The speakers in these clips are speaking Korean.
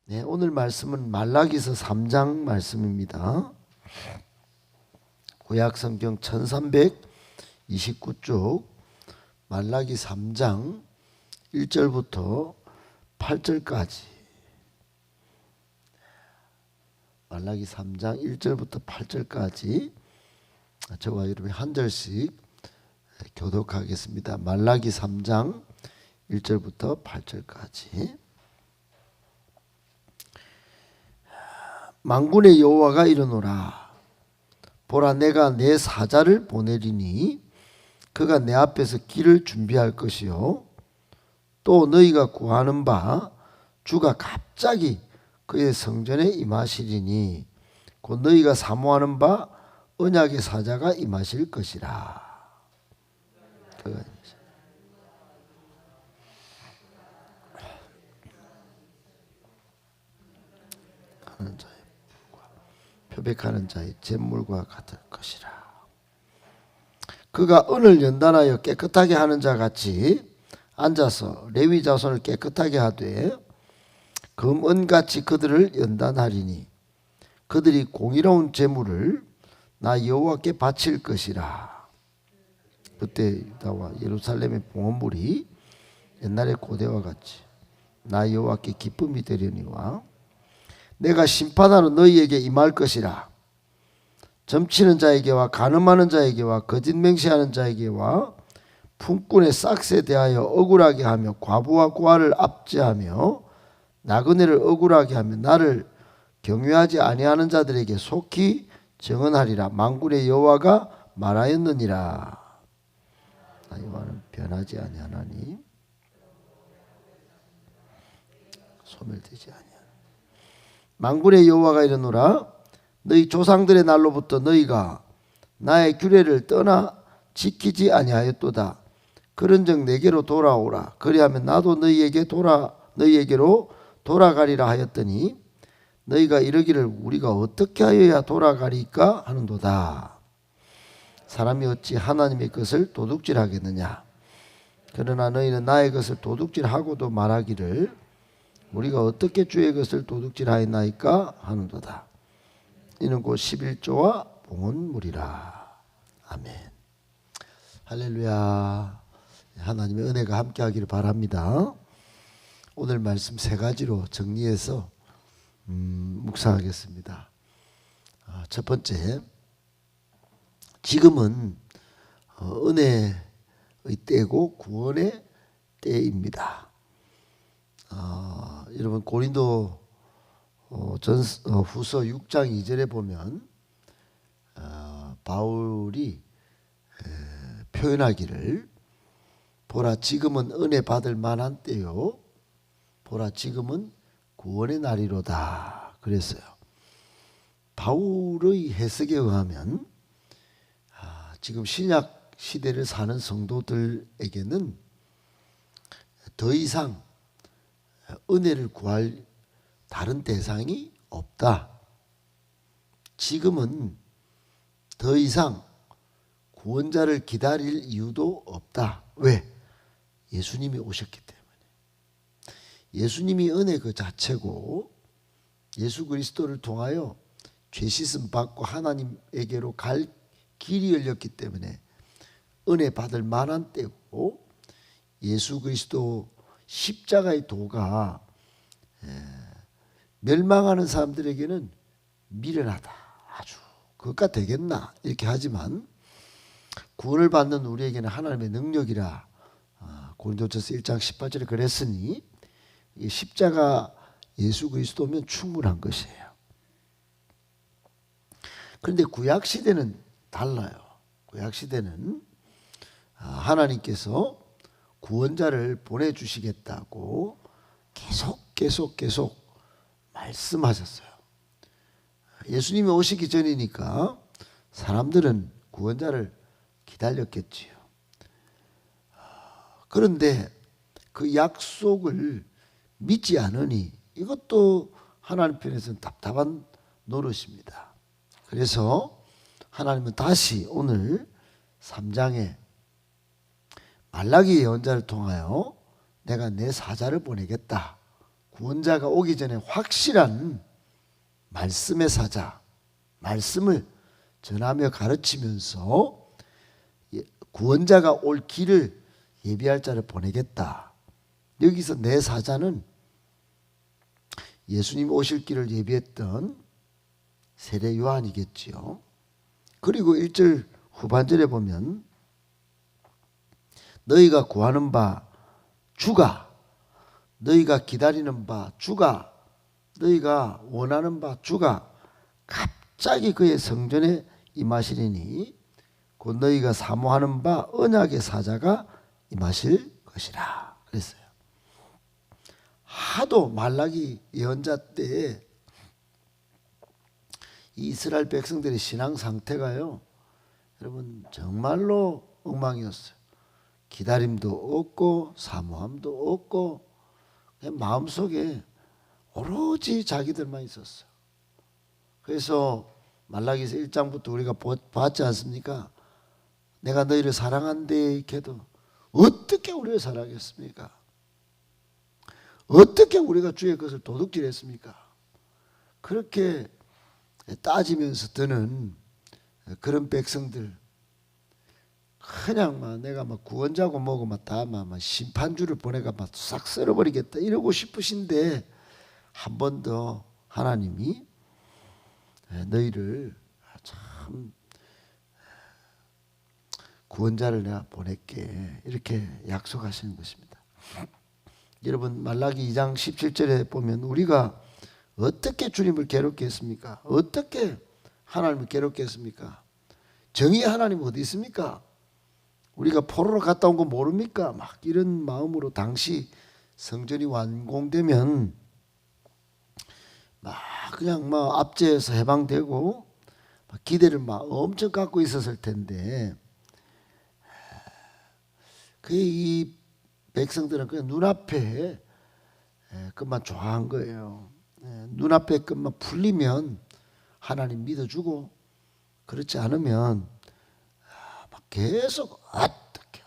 네, 오늘 말씀은 말라기서 3장 말씀입니다. 구약성경 1329쪽 말라기 3장 1절부터 8절까지, 말라기 3장 1절부터 8절까지 저와 여러분이 한 절씩 교독하겠습니다. 말라기 3장 1절부터 8절까지. 만군의 여호와가 이르노라. 보라, 내가 내 사자를 보내리니 그가 내 앞에서 길을 준비할 것이요 또 너희가 구하는 바 주가 갑자기 그의 성전에 임하시리니 곧 너희가 사모하는 바 언약의 사자가 임하실 것이라. 하는 자의 불과 표백하는 자의 잿물과 같을 것이라. 그가 은을 연단하여 깨끗하게 하는 자 같이 앉아서 레위 자손을 깨끗하게 하되 금 은같이 그들을 연단하리니 그들이 공의로운 제물을 나 여호와께 바칠 것이라. 그때 유다와 예루살렘의 봉헌물이 옛날의 고대와 같이 나 여호와께 기쁨이 되려니와 내가 심판하러 너희에게 임할 것이라. 점치는 자에게와 간음하는 자에게와 거짓 맹세하는 자에게와 품꾼의 싹스에 대하여 억울하게 하며 과부와 고아를 압제하며 나그네를 억울하게 하며 나를 경외하지 아니하는 자들에게 속히 정언하리라. 만군의 여호와가 말하였느니라. 나 여호와는 변하지 아니하나니 소멸되지 아니하나니. 만군의 여호와가 이르노라. 너희 조상들의 날로부터 너희가 나의 규례를 떠나 지키지 아니하였도다. 그런즉 내게로 돌아오라. 그리하면 나도 너희에게로 돌아가리라 하였더니 너희가 이르기를 우리가 어떻게 하여야 돌아가리까 하는도다. 사람이 어찌 하나님의 것을 도둑질하겠느냐. 그러나 너희는 나의 것을 도둑질하고도 말하기를 우리가 어떻게 주의 것을 도둑질하였나이까 하는도다. 이는 곧 11조와 봉헌물이라. 아멘. 할렐루야. 하나님의 은혜가 함께하기를 바랍니다. 오늘 말씀 세 가지로 정리해서 묵상하겠습니다. 첫 번째, 지금은 은혜의 때고 구원의 때입니다. 여러분 고린도 후서 6장 2절에 보면 바울이 표현하기를 보라 지금은 은혜 받을 만한 때요 보라 지금은 구원의 날이로다 그랬어요. 바울의 해석에 의하면 지금 신약 시대를 사는 성도들에게는 더 이상 은혜를 구할 다른 대상이 없다. 지금은 더 이상 구원자를 기다릴 이유도 없다. 왜? 예수님이 오셨기 때문에. 예수님이 은혜 그 자체고 예수 그리스도를 통하여 죄 씻음 받고 하나님에게로 갈 길이 열렸기 때문에 은혜 받을 만한 때고 예수 그리스도 십자가의 도가 멸망하는 사람들에게는 미련하다. 아주 그것과 되겠나 이렇게 하지만 구원을 받는 우리에게는 하나님의 능력이라 고린도전서 1장 18절에 그랬으니 이 십자가 예수 그리스도면 충분한 것이에요. 그런데 구약시대는 달라요. 구약시대는 하나님께서 구원자를 보내주시겠다고 계속 말씀하셨어요. 예수님이 오시기 전이니까 사람들은 구원자를 기다렸겠지요. 그런데 그 약속을 믿지 않으니 이것도 하나님 편에서는 답답한 노릇입니다. 그래서 하나님은 다시 오늘 3장에 말라기 예언자를 통하여 내가 내 사자를 보내겠다. 구원자가 오기 전에 확실한 말씀의 사자, 말씀을 전하며 가르치면서 구원자가 올 길을 예비할 자를 보내겠다. 여기서 내 사자는 예수님 오실 길을 예비했던 세례 요한이겠지요. 그리고 1절 후반절에 보면 너희가 구하는 바 주가, 너희가 기다리는 바 주가, 너희가 원하는 바 주가 갑자기 그의 성전에 임하시리니 곧 너희가 사모하는 바 언약의 사자가 임하실 것이라 그랬어요. 하도 말라기 예언자 때에 이스라엘 백성들의 신앙 상태가요, 여러분 정말로 엉망이었어요. 기다림도 없고 사모함도 없고 그냥 마음속에 오로지 자기들만 있었어요. 그래서 말라기서 1장부터 우리가 봤지 않습니까? 내가 너희를 사랑한대 이렇게도 어떻게 우리를 사랑했습니까? 어떻게 우리가 주의 것을 도둑질했습니까? 그렇게 따지면서 드는 그런 백성들, 그냥 막 내가 막 구원자고 뭐고 막 다 막 심판주를 보내가 막 싹 쓸어버리겠다 이러고 싶으신데, 한 번 더 하나님이 너희를 참 구원자를 내가 보낼게 이렇게 약속하시는 것입니다. 여러분 말라기 2장 17절에 보면 우리가 어떻게 주님을 괴롭게 했습니까? 어떻게 하나님을 괴롭게 했습니까? 정의의 하나님 어디 있습니까? 우리가 포로로 갔다 온 거 모릅니까? 막 이런 마음으로 당시 성전이 완공되면 막 그냥 막 압제해서 해방되고 막 기대를 막 엄청 갖고 있었을 텐데, 이 백성들은 그냥 눈앞에 그만 좋아한 거예요. 눈앞에 것만 풀리면 하나님 믿어주고, 그렇지 않으면 막 계속 어떻게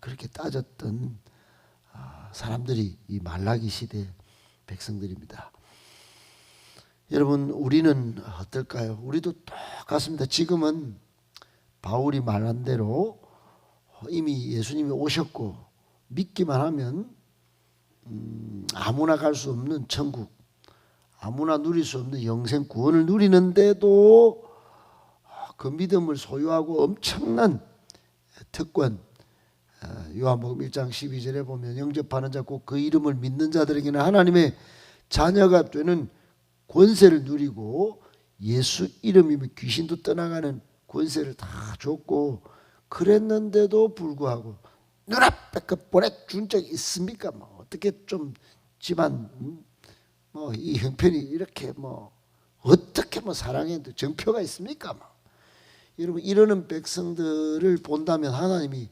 그렇게 따졌던 사람들이 이 말라기 시대 백성들입니다. 여러분 우리는 어떨까요? 우리도 똑같습니다. 지금은 바울이 말한 대로 이미 예수님이 오셨고 믿기만 하면 아무나 갈 수 없는 천국, 아무나 누릴 수 없는 영생 구원을 누리는데도 그 믿음을 소유하고 엄청난 특권, 요한복음 1장 12절에 보면 영접하는 자 곧 그 이름을 믿는 자들에게는 하나님의 자녀가 되는 권세를 누리고 예수 이름이면 귀신도 떠나가는 권세를 다 줬고, 그랬는데도 불구하고 눈앞에 그 보내준 적이 있습니까? 뭐 어떻게 좀 집안 뭐 이 형편이 이렇게 뭐 어떻게 뭐 사랑해도 정표가 있습니까? 뭐. 여러분 이러는 백성들을 본다면 하나님이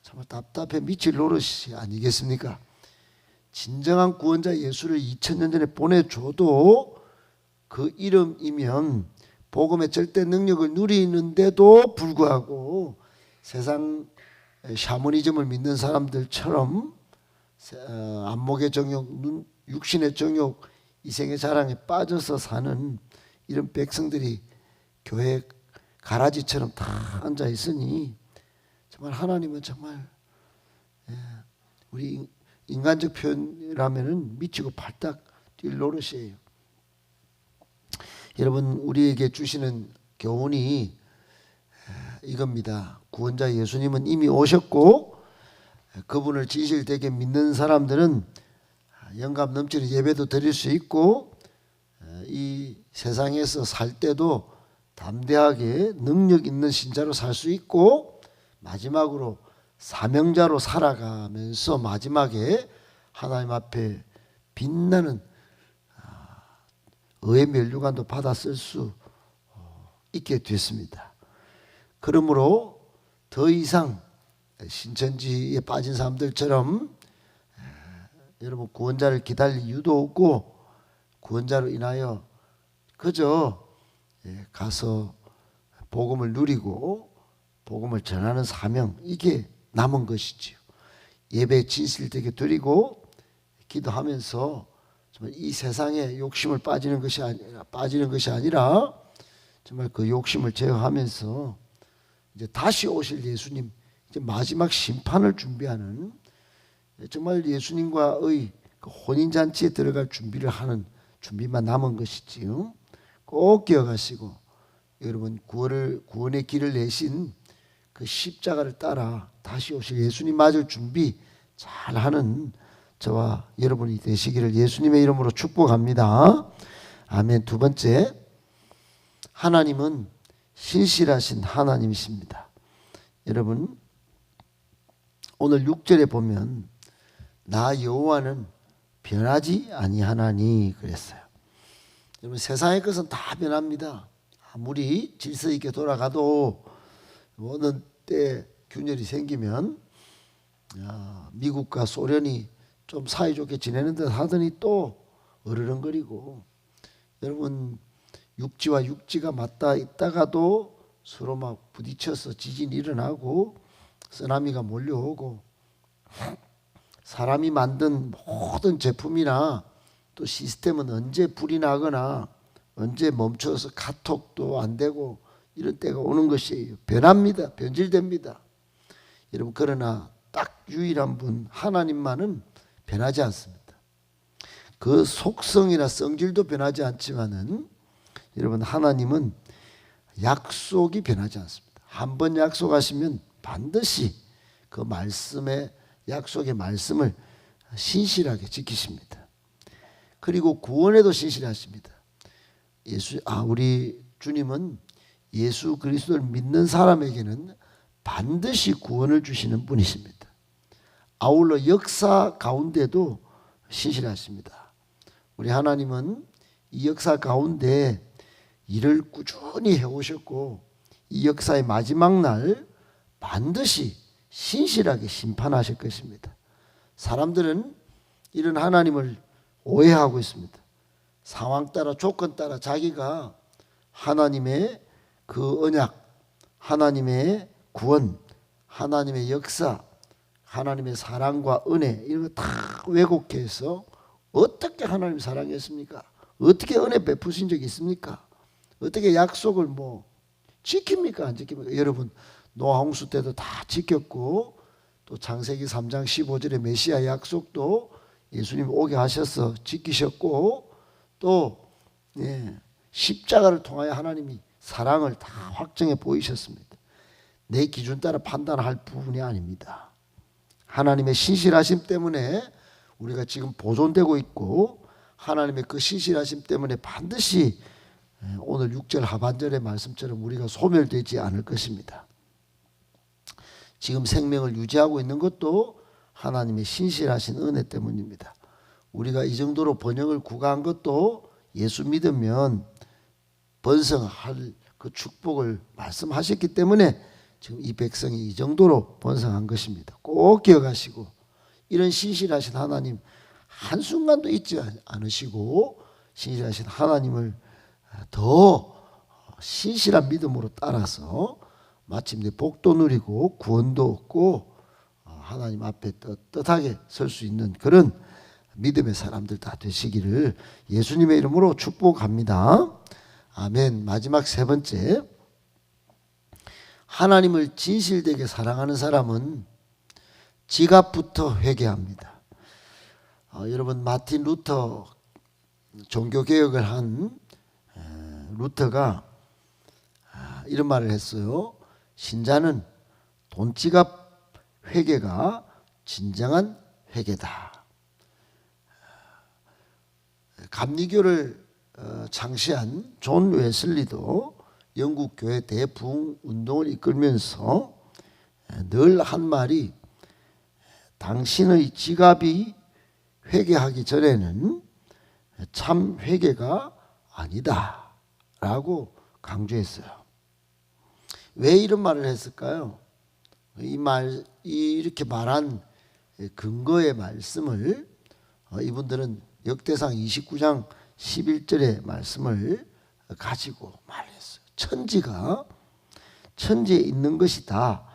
정말 답답해 미칠 노릇이 아니겠습니까? 진정한 구원자 예수를 2000년 전에 보내줘도 그 이름이면 복음의 절대 능력을 누리는데도 불구하고 세상 샤머니즘을 믿는 사람들처럼 안목의 정욕, 육신의 정욕, 이생의 자랑에 빠져서 사는 이런 백성들이 교회 가라지처럼 다 앉아 있으니 정말 하나님은 정말 우리 인간적 표현이라면은 미치고 발딱 뛸 노릇이에요. 여러분 우리에게 주시는 교훈이 이겁니다. 구원자 예수님은 이미 오셨고 그분을 진실되게 믿는 사람들은 영감 넘치는 예배도 드릴 수 있고 이 세상에서 살 때도 담대하게 능력 있는 신자로 살 수 있고, 마지막으로 사명자로 살아가면서 마지막에 하나님 앞에 빛나는 의의 면류관도 받아 쓸 수 있게 됐습니다. 그러므로 더 이상 신천지에 빠진 사람들처럼 여러분 구원자를 기다릴 이유도 없고, 구원자로 인하여 그저 가서 복음을 누리고 복음을 전하는 사명, 이게 남은 것이지요. 예배 진실되게 드리고 기도하면서 정말 이 세상에 욕심을 빠지는 것이 아니라 정말 그 욕심을 제어하면서 이제 다시 오실 예수님, 이제 마지막 심판을 준비하는, 정말 예수님과의 그 혼인잔치에 들어갈 준비를 하는 준비만 남은 것이지요. 꼭 기억하시고, 여러분 구원의 길을 내신 그 십자가를 따라 다시 오실 예수님 맞을 준비 잘하는 저와 여러분이 되시기를 예수님의 이름으로 축복합니다. 아멘. 두 번째, 하나님은 신실하신 하나님이십니다. 여러분, 오늘 6절에 보면 나 여호와는 변하지 아니하나니 그랬어요. 여러분, 세상의 것은 다 변합니다. 아무리 질서 있게 돌아가도 어느 때 균열이 생기면 미국과 소련이 좀 사이좋게 지내는 듯 하더니 또 으르렁거리고, 여러분 육지와 육지가 맞닿아 있다가도 서로 막 부딪혀서 지진이 일어나고 쓰나미가 몰려오고, 사람이 만든 모든 제품이나 또 시스템은 언제 불이 나거나 언제 멈춰서 카톡도 안 되고 이런 때가 오는 것이에요. 변합니다. 변질됩니다. 여러분, 그러나 딱 유일한 분 하나님만은 변하지 않습니다. 그 속성이나 성질도 변하지 않지만은 여러분, 하나님은 약속이 변하지 않습니다. 한번 약속하시면 반드시 그 말씀의 약속의 말씀을 신실하게 지키십니다. 그리고 구원에도 신실하십니다. 우리 주님은 예수 그리스도를 믿는 사람에게는 반드시 구원을 주시는 분이십니다. 아울러 역사 가운데도 신실하십니다. 우리 하나님은 이 역사 가운데 일을 꾸준히 해오셨고, 이 역사의 마지막 날 반드시 신실하게 심판하실 것입니다. 사람들은 이런 하나님을 오해하고 있습니다. 상황 따라 조건 따라 자기가 하나님의 그 언약, 하나님의 구원, 하나님의 역사, 하나님의 사랑과 은혜, 이런 거 다 왜곡해서 어떻게 하나님 사랑했습니까? 어떻게 은혜 베푸신 적이 있습니까? 어떻게 약속을 지킵니까? 안 지킵니까? 여러분, 노아 홍수 때도 다 지켰고, 또 창세기 3장 15절의 메시아 약속도 예수님 오게 하셔서 지키셨고, 또 십자가를 통하여 하나님이 사랑을 다 확정해 보이셨습니다. 내 기준 따라 판단할 부분이 아닙니다. 하나님의 신실하심 때문에 우리가 지금 보존되고 있고, 하나님의 그 신실하심 때문에 반드시 오늘 6절 하반절의 말씀처럼 우리가 소멸되지 않을 것입니다. 지금 생명을 유지하고 있는 것도 하나님의 신실하신 은혜 때문입니다. 우리가 이 정도로 번영을 구가한 것도 예수 믿으면 번성할 그 축복을 말씀하셨기 때문에 지금 이 백성이 이 정도로 번성한 것입니다. 꼭 기억하시고, 이런 신실하신 하나님 한순간도 잊지 않으시고, 신실하신 하나님을 더 신실한 믿음으로 따라서 마침내 복도 누리고 구원도 얻고 하나님 앞에 떳떳하게 설 수 있는 그런 믿음의 사람들 다 되시기를 예수님의 이름으로 축복합니다. 아멘. 마지막 세 번째, 하나님을 진실되게 사랑하는 사람은 지갑부터 회개합니다. 여러분, 마틴 루터, 종교개혁을 한 루터가 이런 말을 했어요. 신자는 돈지갑 회개가 진정한 회개다. 감리교를 창시한 존 웨슬리도 영국 교회 대부흥 운동을 이끌면서 늘 한 말이, 당신의 지갑이 회개하기 전에는 참 회개가 아니다 라고 강조했어요. 왜 이런 말을 했을까요? 이렇게 말한 근거의 말씀을 이분들은 역대상 29장 11절의 말씀을 가지고 말했어요. 천지가 천지에 있는 것이 다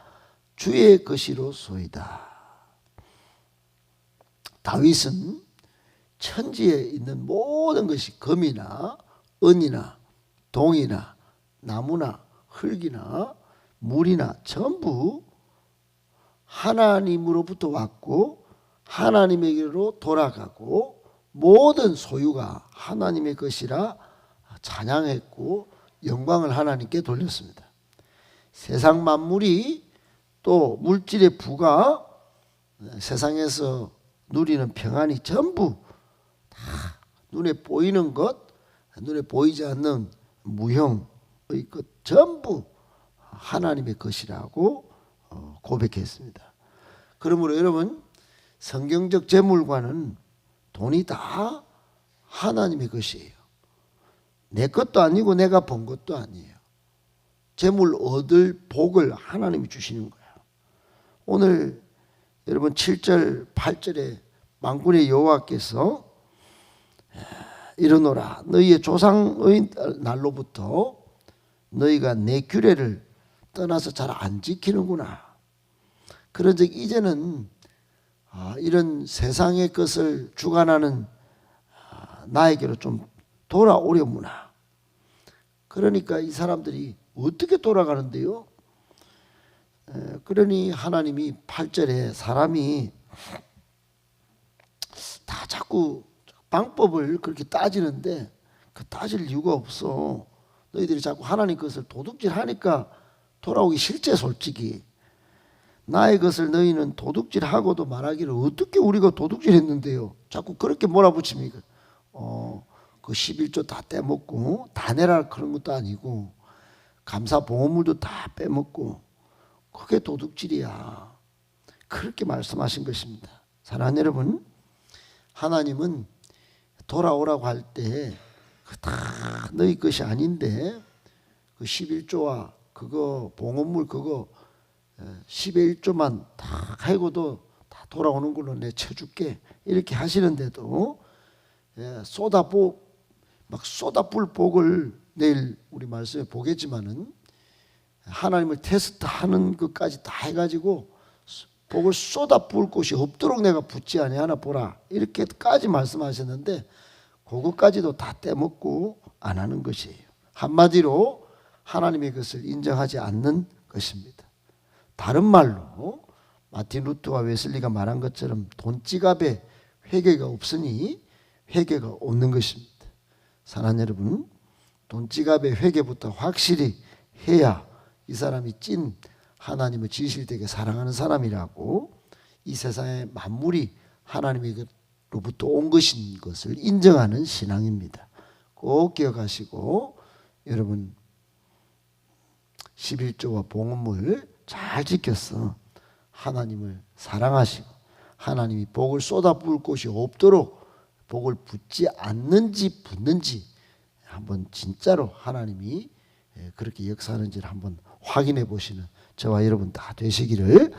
주의 것이로소이다. 다윗은 천지에 있는 모든 것이 금이나 은이나 동이나 나무나 흙이나 물이나 전부 하나님으로부터 왔고 하나님에게로 돌아가고 모든 소유가 하나님의 것이라 찬양했고 영광을 하나님께 돌렸습니다. 세상 만물이 또 물질의 부가 세상에서 누리는 평안이 전부 다 눈에 보이는 것, 눈에 보이지 않는 무형의 것 전부 하나님의 것이라고 고백했습니다. 그러므로 여러분, 성경적 재물과는 돈이 다 하나님의 것이에요. 내 것도 아니고 내가 번 것도 아니에요. 재물 얻을 복을 하나님이 주시는 거예요. 오늘 여러분 7절 8절에 만군의 여호와께서 이르노라 너희의 조상의 날로부터 너희가 내 규례를 떠나서 잘 안 지키는구나. 그런즉 이제는 이런 세상의 것을 주관하는 나에게로 좀 돌아오려무나. 그러니까 이 사람들이 어떻게 돌아가는데요? 그러니 하나님이 8절에 사람이 다 자꾸 방법을 그렇게 따지는데 그 따질 이유가 없어. 너희들이 자꾸 하나님 것을 도둑질하니까 돌아오기 싫지. 솔직히 나의 것을 너희는 도둑질하고도 말하기를 어떻게 우리가 도둑질했는데요. 자꾸 그렇게 몰아붙입니까? 그 11조 다 떼먹고 다 내라 그런 것도 아니고 감사보험물도 다 빼먹고 그게 도둑질이야. 그렇게 말씀하신 것입니다. 사랑하는 여러분, 하나님은 돌아오라고 할 때 다 너희 것이 아닌데 그 11조와 그거 봉헌물 그거 10의 1조만 다 해고도 다 돌아오는 걸로 내 쳐줄게 이렇게 하시는데도 막 쏟아부을 복을 내일 우리 말씀에 보겠지만은 하나님을 테스트하는 것까지 다 해가지고 복을 쏟아부을 곳이 없도록 내가 붙지 아니하나 보라 이렇게까지 말씀하셨는데 그것까지도 다 떼먹고 안 하는 것이에요. 한마디로 하나님의 것을 인정하지 않는 것입니다. 다른 말로 마틴 루터와 웨슬리가 말한 것처럼 돈지갑에 회개가 없으니 회개가 없는 것입니다. 사랑하는 여러분, 돈지갑의 회개부터 확실히 해야 이 사람이 찐 하나님을 진실되게 사랑하는 사람이라고 이 세상의 만물이 하나님에게로부터 온 것인 것을 인정하는 신앙입니다. 꼭 기억하시고 여러분 11조와 봉헌물 잘 지켜서 하나님을 사랑하시고 하나님이 복을 쏟아부을 곳이 없도록 복을 붓지 않는지 붓는지 한번 진짜로 하나님이 그렇게 역사하는지를 한번 확인해 보시는 저와 여러분 다 되시기를